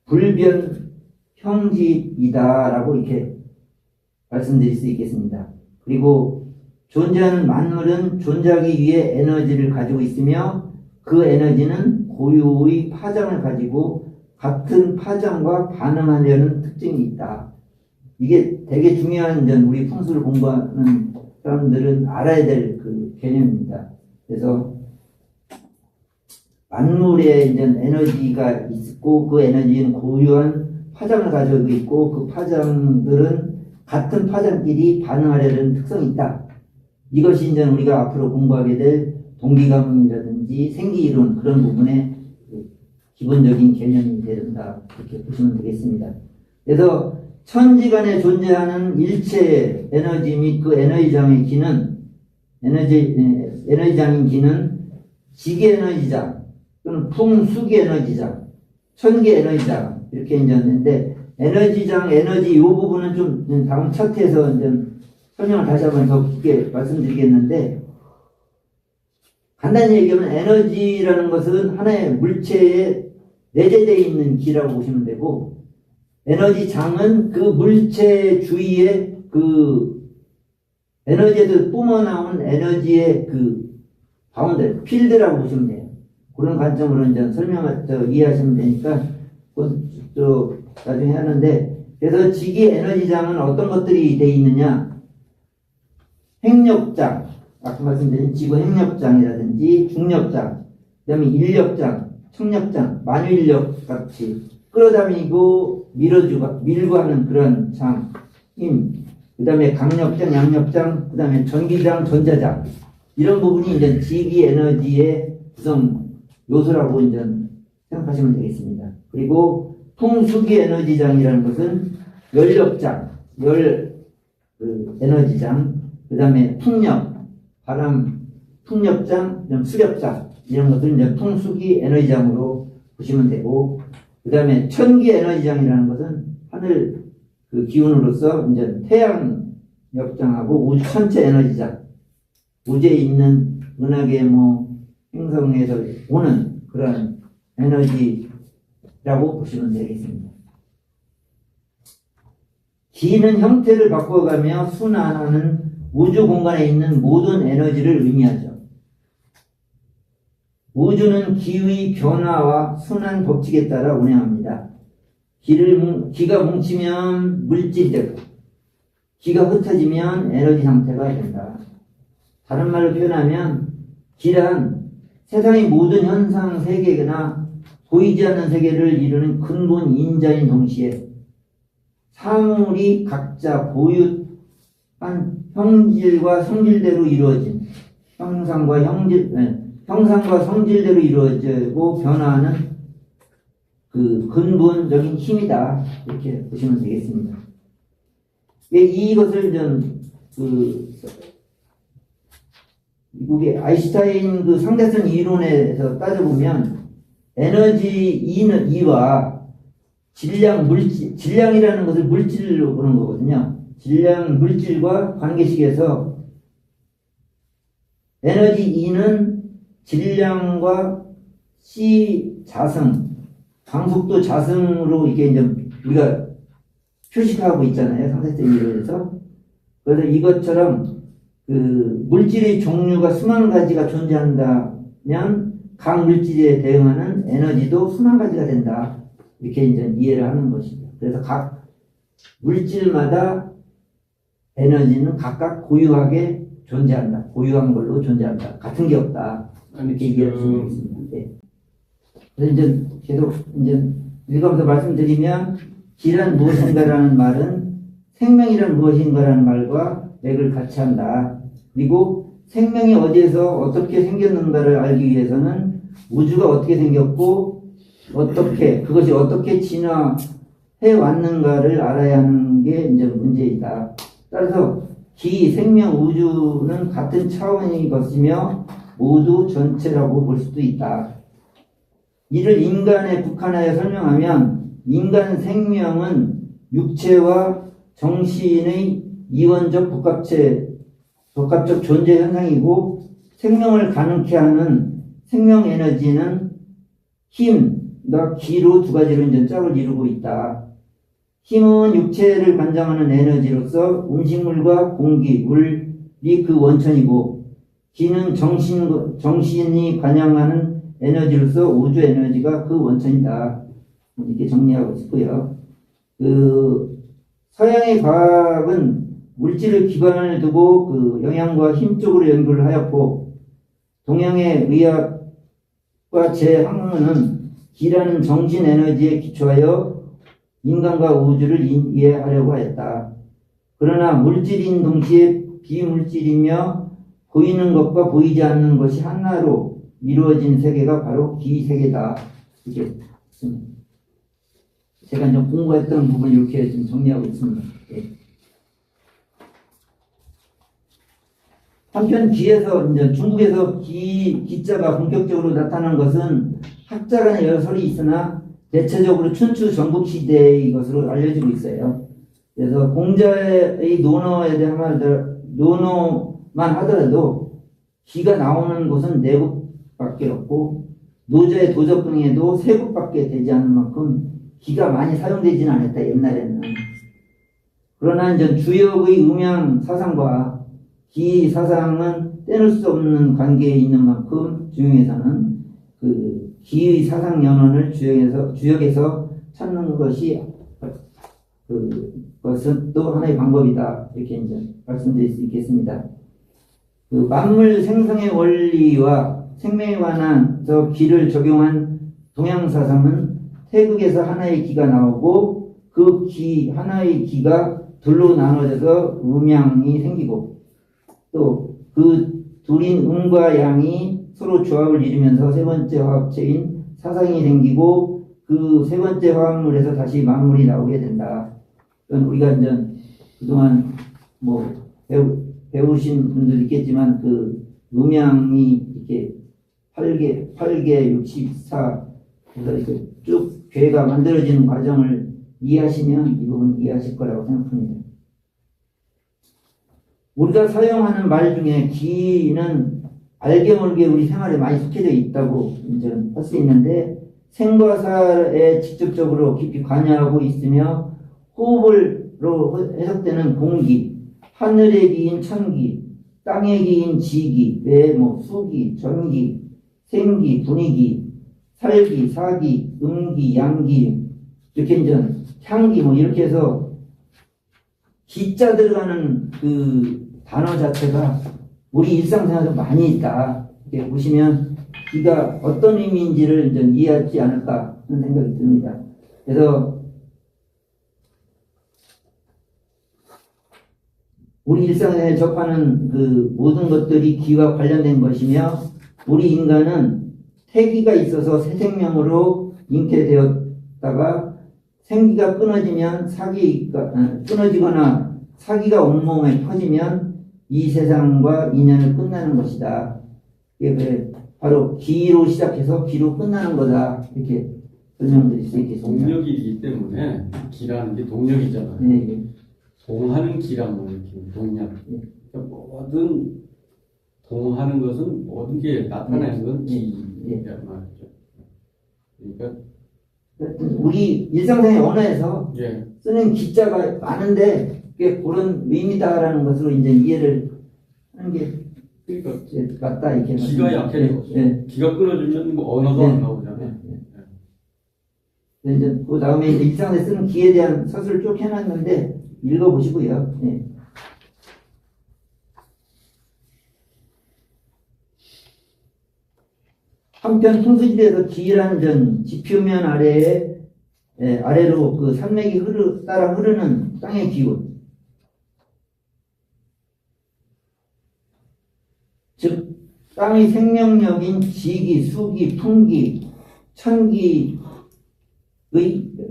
불변형지이다라고 이렇게 말씀드릴 수 있겠습니다. 그리고 존재하는 만물은 존재하기 위해 에너지를 가지고 있으며, 그 에너지는 고유의 파장을 가지고 같은 파장과 반응하려는 특징이 있다. 이게 되게 중요한 우리 풍수를 공부하는 사람들은 알아야 될 개념입니다. 그래서 만물에 이제 에너지가 있고, 그 에너지는 고유한 파장을 가지고 있고, 그 파장들은 같은 파장끼리 반응하려는 특성이 있다. 이것이 이제 우리가 앞으로 공부하게 될 동기감이라든지 생기이론 그런 부분의 기본적인 개념이 된다. 이렇게 보시면 되겠습니다. 그래서 천지간에 존재하는 일체의 에너지 및 그 에너지장의 기는 에너지장인 기는 지기 에너지장 또는 풍수기 에너지장, 천기 에너지장 이렇게 이제 있는데, 에너지장, 에너지 이 부분은 좀 다음 차트에서 이제 설명을 다시 한번 더 깊게 말씀드리겠는데, 간단히 얘기하면 에너지라는 것은 하나의 물체에 내재되어 있는 기라고 보시면 되고, 에너지장은 그 물체 주위에 에너지에서 뿜어나온 에너지의 바운드, 필드라고 보시면 돼요. 그런 관점으로 이제 이해하시면 되니까, 나중에 하는데, 그래서 지기 에너지장은 어떤 것들이 되어 있느냐? 핵력장, 아까 말씀드린 지구 핵력장이라든지 중력장, 그 다음에 인력장, 청력장, 만유인력 같이 끌어다니고 밀고 하는 그런 장, 힘, 그 다음에 강력장, 양력장, 그 다음에 전기장, 전자장, 이런 부분이 이제 지기 에너지의 구성 요소라고 이제 생각하시면 되겠습니다. 그리고 풍수기 에너지장이라는 것은 열력장, 에너지장, 그 다음에 풍력, 바람, 풍력장, 수력장, 이런 것들은 이제 풍수기 에너지장으로 보시면 되고, 그 다음에 천기 에너지장이라는 것은 하늘 기운으로서 이제 태양력장하고 우주 전체 에너지장, 우주에 있는 은하계 행성에서 오는 그런 에너지라고 보시면 되겠습니다. 기는 형태를 바꿔가며 순환하는 우주 공간에 있는 모든 에너지를 의미하죠. 우주는 기의 변화와 순환 법칙에 따라 운행합니다. 기가 뭉치면 물질이 되고, 기가 흩어지면 에너지 상태가 된다. 다른 말로 표현하면 기란 세상의 모든 현상 세계나 보이지 않는 세계를 이루는 근본 인자인 동시에 사물이 각자 보유한 형질과 성질대로 이루어진 형상과 성질대로 이루어지고 변화하는 그 근본적인 힘이다. 이렇게 보시면 되겠습니다. 이것을 미국의 아인슈타인 그 상대성 이론에서 따져보면 에너지 E와 질량이라는 것을 물질로 보는 거거든요. 질량, 물질과 관계식에서 에너지 E는 질량과 C 자승, 강속도 자승으로 이게 이제 우리가 표시하고 있잖아요. 상대성 이론에서. 그래서 이것처럼 그 물질의 종류가 수만 가지가 존재한다면 각 물질에 대응하는 에너지도 수만 가지가 된다. 이렇게 이제 이해를 하는 것이죠. 그래서 각 물질마다 에너지는 각각 고유하게 존재한다. 고유한 걸로 존재한다. 같은 게 없다. 이렇게 이해할 수 있습니다. 네. 그래서 이제 계속 이제 읽으면서 말씀드리면 기란 무엇인가라는 말은 생명이란 무엇인가라는 말과 맥을 같이 한다. 그리고 생명이 어디에서 어떻게 생겼는가를 알기 위해서는 우주가 어떻게 생겼고 그것이 어떻게 진화해 왔는가를 알아야 하는 게 이제 문제이다. 따라서 기, 생명, 우주는 같은 차원의 것이며 모두 전체라고 볼 수도 있다. 이를 인간에 국한하여 설명하면 인간 생명은 육체와 정신의 이원적 복합적 존재 현상이고 생명을 가능케 하는 생명 에너지는 힘과 기로 두 가지로 이제 짝을 이루고 있다. 힘은 육체를 관장하는 에너지로서 음식물과 공기, 물이 그 원천이고 기는 정신이 관장하는 에너지로서 우주 에너지가 그 원천이다. 이렇게 정리하고 싶고요. 서양의 과학은 물질을 기반을 두고 그 영양과 힘 쪽으로 연구를 하였고 동양의 의학과 제 학문은 기라는 정신 에너지에 기초하여 인간과 우주를 이해하려고 하였다. 그러나 물질인 동시에 비물질이며 보이는 것과 보이지 않는 것이 하나로 이루어진 세계가 바로 기세계다. 이게 제가 이제 공부했던 부분을 이렇게 좀 정리하고 있습니다. 예. 한편 기에서 이제 중국에서 기자가 본격적으로 나타난 것은 학자 간의 여러 설이 있으나 대체적으로 춘추 전국 시대의 것으로 알려지고 있어요. 그래서 공자의 논어만 하더라도 기가 나오는 곳은 네 곳밖에 없고 노자의 도적등에도 세 곳밖에 되지 않는 만큼 기가 많이 사용되지는 않았다. 옛날에는. 그러나 이제 주역의 음양 사상과 기 사상은 떼놓을 수 없는 관계에 있는 만큼 중용에서는 그 기의 사상 연원을 주역에서 찾는 것이 그것은 또 하나의 방법이다. 이렇게 이제 말씀드릴 수 있겠습니다. 그 만물 생성의 원리와 생명에 관한 저 기를 적용한 동양 사상은 태극에서 하나의 기가 나오고 그 하나의 기가 둘로 나눠져서 음양이 생기고 또 그 둘인 음과 양이 서로 조합을 이루면서 세 번째 화합체인 사상이 생기고 그 세 번째 화합물에서 다시 만물이 나오게 된다. 그건 우리가 이제 그동안 뭐 배우신 분들 있겠지만 그 음양이 이렇게 8개 64 그래서 이렇게 쭉 괴가 만들어지는 과정을 이해하시면 이 부분 이해하실 거라고 생각합니다. 우리가 사용하는 말 중에 기는 알게 모르게 우리 생활에 많이 속해져 있다고 이제 할 수 있는데 생과 사에 직접적으로 깊이 관여하고 있으며 호흡으로 해석되는 공기, 하늘의 기인 천기, 땅의 기인 지기, 외 수기, 전기, 생기, 분위기, 살기, 사기, 음기, 양기, 이렇게 이제 향기 뭐 이렇게 해서 기자 들어가는 그 단어 자체가 우리 일상생활에 많이 있다. 이렇게 보시면 기가 어떤 의미인지를 이제 이해하지 않을까 하는 생각이 듭니다. 그래서 우리 일상에 접하는 그 모든 것들이 기와 관련된 것이며 우리 인간은 태기가 있어서 새 생명으로 잉태되었다가 생기가 끊어지면 끊어지거나 사기가 온몸에 퍼지면 이 세상과 인연을 끝나는 것이다. 이게 바로 기로 시작해서 기로 끝나는 거다. 이렇게 설명드릴 수 있겠습니다. 동력이기 때문에 기라는 게 동력이잖아요. 네. 동하는 기라는 느낌, 동력. 그러니까 모든 동하는 것은 모든 게 나타내는 건 기란 말이죠. 그러니까 우리 일상생활 언어에서 예. 쓰는 기자가 많은데 그게 그런 의미다라는 것으로 이제 이해를 하는 게 그러니까 맞다 이렇게. 기가 약해져. 네. 기가 끊어지면 뭐 언어도 안 나오잖아요. 이제 그 다음에 이제 일상에 쓰는 기에 대한 서술을 쭉 해놨는데 읽어보시고요. 네. 한편 풍수지대에서 기라는 전 지표면 아래로 그 산맥이 따라 흐르는 땅의 기운, 즉 땅의 생명력인 지기, 수기, 풍기,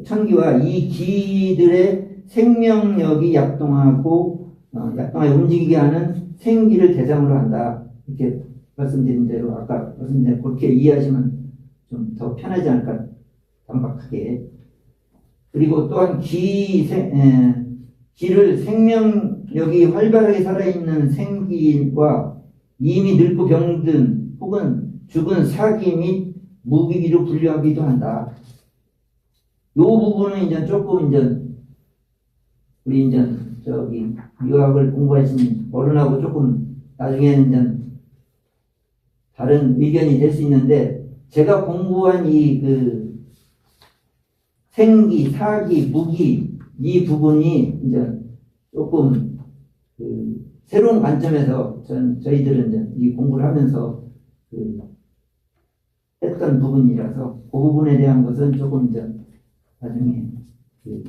천기와 이 기들의 생명력이 약동하고 움직이게 하는 생기를 대상으로 한다. 이렇게 말씀드린 대로 아까 말씀드린 대로 그렇게 이해하시면 좀 더 편하지 않을까 단박하게. 그리고 또한 기를 생명력이 활발하게 살아있는 생기와 이미 늙고 병든 혹은 죽은 사기 및 무기기로 분류하기도 한다. 요 부분은 이제 조금 이제 우리 이제 저기 유학을 공부하신 어른하고 조금 나중에는 이제 다른 의견이 될 수 있는데 제가 공부한 이 그 생기, 사기, 무기 이 부분이 이제 조금 그 새로운 관점에서 저희들은 이제 이 공부를 하면서 그 했던 부분이라서 그 부분에 대한 것은 조금 이제 나중에 그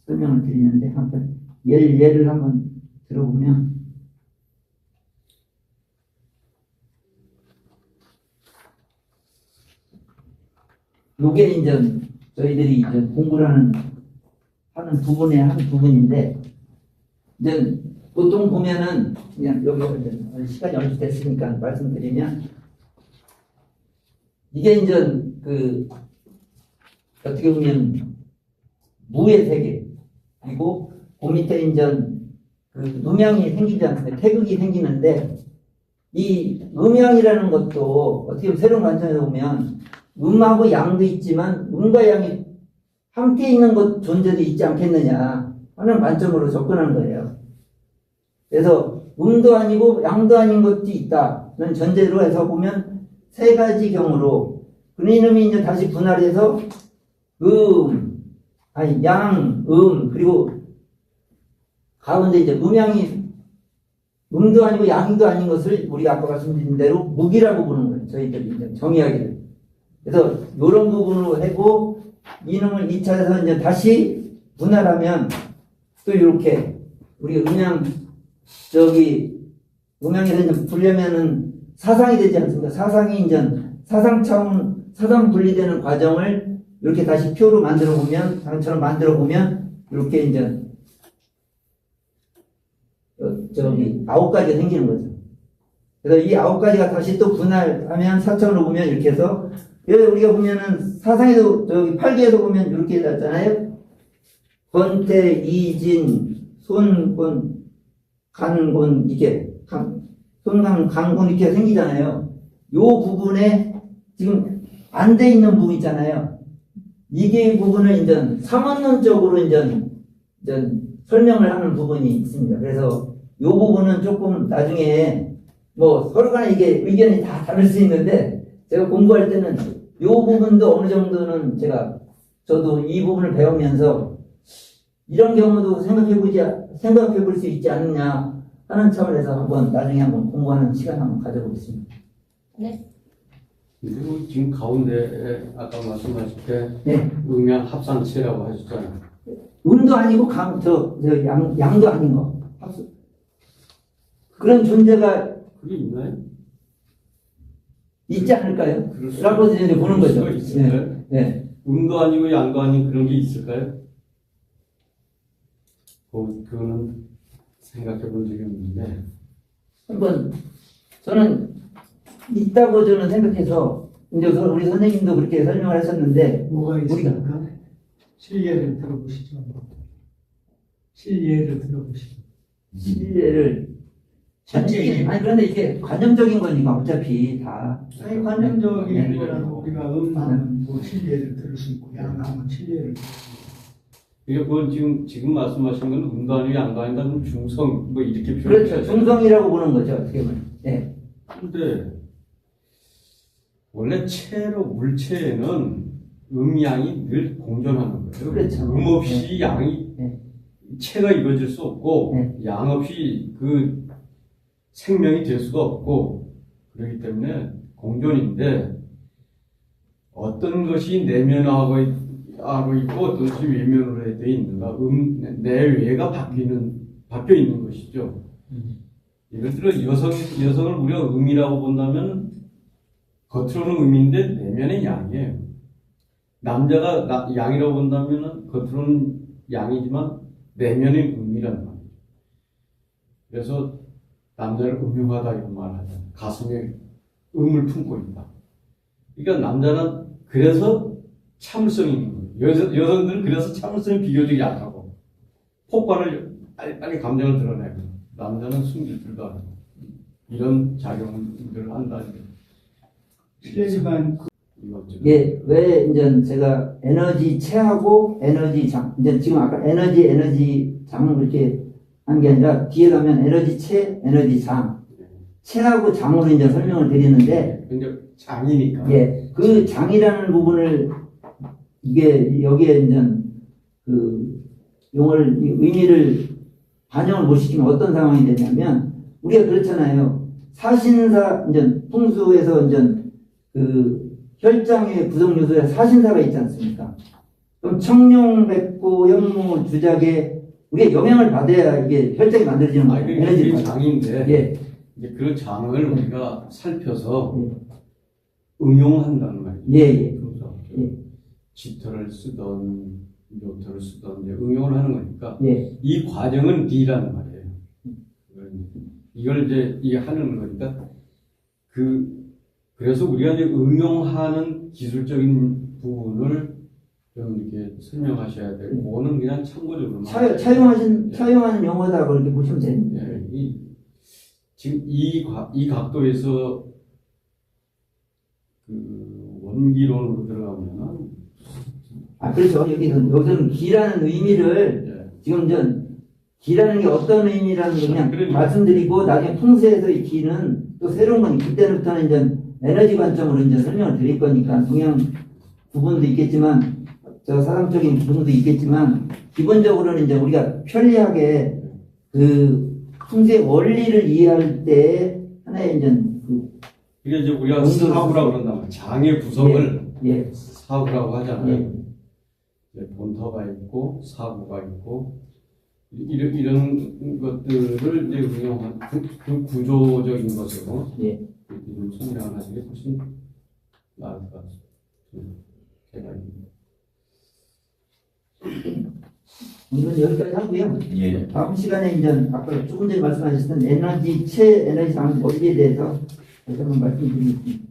설명을 드리는데 한번 예를 한번 들어보면 요게 이제 저희들이 이제 공부를 하는 부분의 한 부분인데 이제 보통 보면은 그냥 여기 시간이 얼마 됐으니까 말씀드리면 이게 이제 그 어떻게 보면 무의 세계 그리고 그 밑에 이제 그 음양이 생기지 않습니까? 태극이 생기는데 이 음양이라는 것도 어떻게 보면 새로운 관점에서 보면 음하고 양도 있지만 음과 양이 함께 있는 것 존재도 있지 않겠느냐 하는 관점으로 접근하는 거예요. 그래서 음도 아니고 양도 아닌 것도 있다는 전제로 해서 보면 세 가지 경우로 그놈이 이제 다시 분할해서 양, 그리고 가운데 이제 음양이 음도 아니고 양도 아닌 것을 우리가 아까 말씀드린 대로 무기라고 보는 거예요. 저희들이 이제 정의하기를. 그래서 이런 부분으로 하고 이놈을 2차에서 이제 다시 분할하면 또 이렇게 우리가 음양에서 이제 불려면은 사상이 되지 않습니까? 사상이 이제 사상 분리되는 과정을 이렇게 다시 표로 만들어 보면 다른처럼 만들어 보면 이렇게 이제 아홉 가지가 생기는 거죠. 그래서 이 아홉 가지가 다시 또 분할하면 4차원으로 보면 이렇게 해서 여기 우리가 보면은 사상에도 저기 8기에서 보면 이렇게 났잖아요. 권태, 이진, 손권, 간권 이렇게 손강, 강권 이렇게 생기잖아요. 요 부분에 지금 안 돼 있는 부분 있잖아요. 이게 부분을 이제 삼원론적으로 이제 설명을 하는 부분이 있습니다. 그래서 요 부분은 조금 나중에 뭐 서로 간에 이게 의견이 다 다를 수 있는데 제가 공부할 때는 요 부분도 어느 정도는 제가 저도 이 부분을 배우면서 이런 경우도 생각해 볼 수 있지 않느냐 하는 차원에서 나중에 한번 공부하는 시간 한번 가져보겠습니다. 그리고 지금 가운데에 아까 말씀하실 때 네. 음양 합상체라고 하셨잖아요. 음도 아니고 양도 아닌 거. 그런 존재가 그게 있나요? 있지 않을까요? 그럴 수- 라고 이제 보는 그럴 거죠. 수가 있을까요? 네. 음도 아니고 양도 아닌 그런 게 있을까요? 그거는 생각해 본 적이 없는데. 한번 저는 있다고 저는 생각해서 이제 우리 선생님도 그렇게 설명을 하셨는데 뭐가 있습니까? 실례를 들어보시죠. 실례를 들어보시죠. 신뢰를 실제 아니 그런데 이게 관념적인 거니까 어차피 다 아니 관념적인 네. 거라도 우리가 음하면 뭐 실례를 들을 수 있고 양하면 실례를 들을 수 있고 이게 그건 지금 말씀하신 건 음도 아니고 양도 아니다 그럼 중성 뭐 이렇게 그렇죠. 표현해요. 중성이라고 보는 거죠. 어떻게 보면. 네. 근데 원래 물체에는 음양이 늘 공존하는 거예요. 그렇죠. 음 없이 양이 네. 체가 이루어질 수 없고 네. 양 없이 그 생명이 될 수가 없고 그렇기 때문에 공존인데 어떤 것이 내면하고 있고 어떤 것이 외면으로 되어 있는가 내외가 바뀌어 있는 것이죠. 예를 들어 여성을 우리가 음이라고 본다면 겉으로는 음인데 내면은 양이에요. 남자가 양이라고 본다면 겉으로는 양이지만 내면은 음이라는 말이에요. 그래서 남자를 음흉하다 이런 말을 하잖아요. 가슴에 음을 품고 있다. 그러니까 남자는 그래서 참을성이 있는 거예요. 여성들은 그래서 참을성이 비교적 약하고 폭발을 빨리 감정을 드러내고 남자는 숨길 줄도 알고 이런 작용들을 한다는 거예요. 실례지만 이게 왜 이제 제가 에너지 체하고 에너지 장 이제 지금 아까 에너지 장 이렇게 한 게 아니라 뒤에 가면 에너지 체, 에너지 장 체하고 장으로 이제 설명을 드리는데 근데 장이니까. 예, 그 장이라는 부분을 이게 여기에 이제 그 용어를 의미를 반영을 못 시키면 어떤 상황이 되냐면 우리가 그렇잖아요. 사신사 이제 풍수에서 이제 그 혈장의 구성 요소에 사신사가 있지 않습니까? 그럼 청룡, 백구, 현무, 주작에 우리가 영향을 받아야 이게 혈장이 만들어지는 거예요. 그게 받아요. 장인데 예, 이제 그 장을 우리가 살펴서 응용한다는 말이죠. 예, 예. 그래서 예. 짙어를 쓰던 묘토를 쓰던 이제 응용을 하는 거니까 예. 이 과정은 D라는 말이에요. 이걸 이제 이게 하는 거니까 그래서 우리가 이제 응용하는 기술적인 부분을 좀 이렇게 설명하셔야 되고, 그거는 그냥 참고적으로. 차용하는 용어다 그렇게 보시면 됩니다. 예, 지금 이 각도에서 그 원기론으로 들어가면은. 그렇죠. 여기서는 기라는 의미를 예. 지금 기라는 게 어떤 의미라는 걸 그냥 그러니까. 말씀드리고 나중에 풍수에서 이 기는 또 새로운 건 그때부터는 이제 에너지 관점으로 이제 설명을 드릴 거니까 동양 부분도 있겠지만 저 사상적인 부분도 있겠지만 기본적으로는 이제 우리가 편리하게 그 풍수의 원리를 이해할 때 하나의 이제 이게 이제 우리가 사구라고 그런단 말이에요. 장의 구성을 예. 사구라고 하잖아요. 예. 이제 본터가 있고 사구가 있고 이런 것들을 이제 응용한 그 구조적인 것으로 예. 좀 설명을 하시는 게 훨씬 나을 것 같습니다. 제가 오늘은 여기까지 하고요. 예. 다음 시간에 이제 아까 조금 전에 말씀하셨던 에너지 체, 에너지 장 원리에 대해서 다시 한번 말씀드리겠습니다.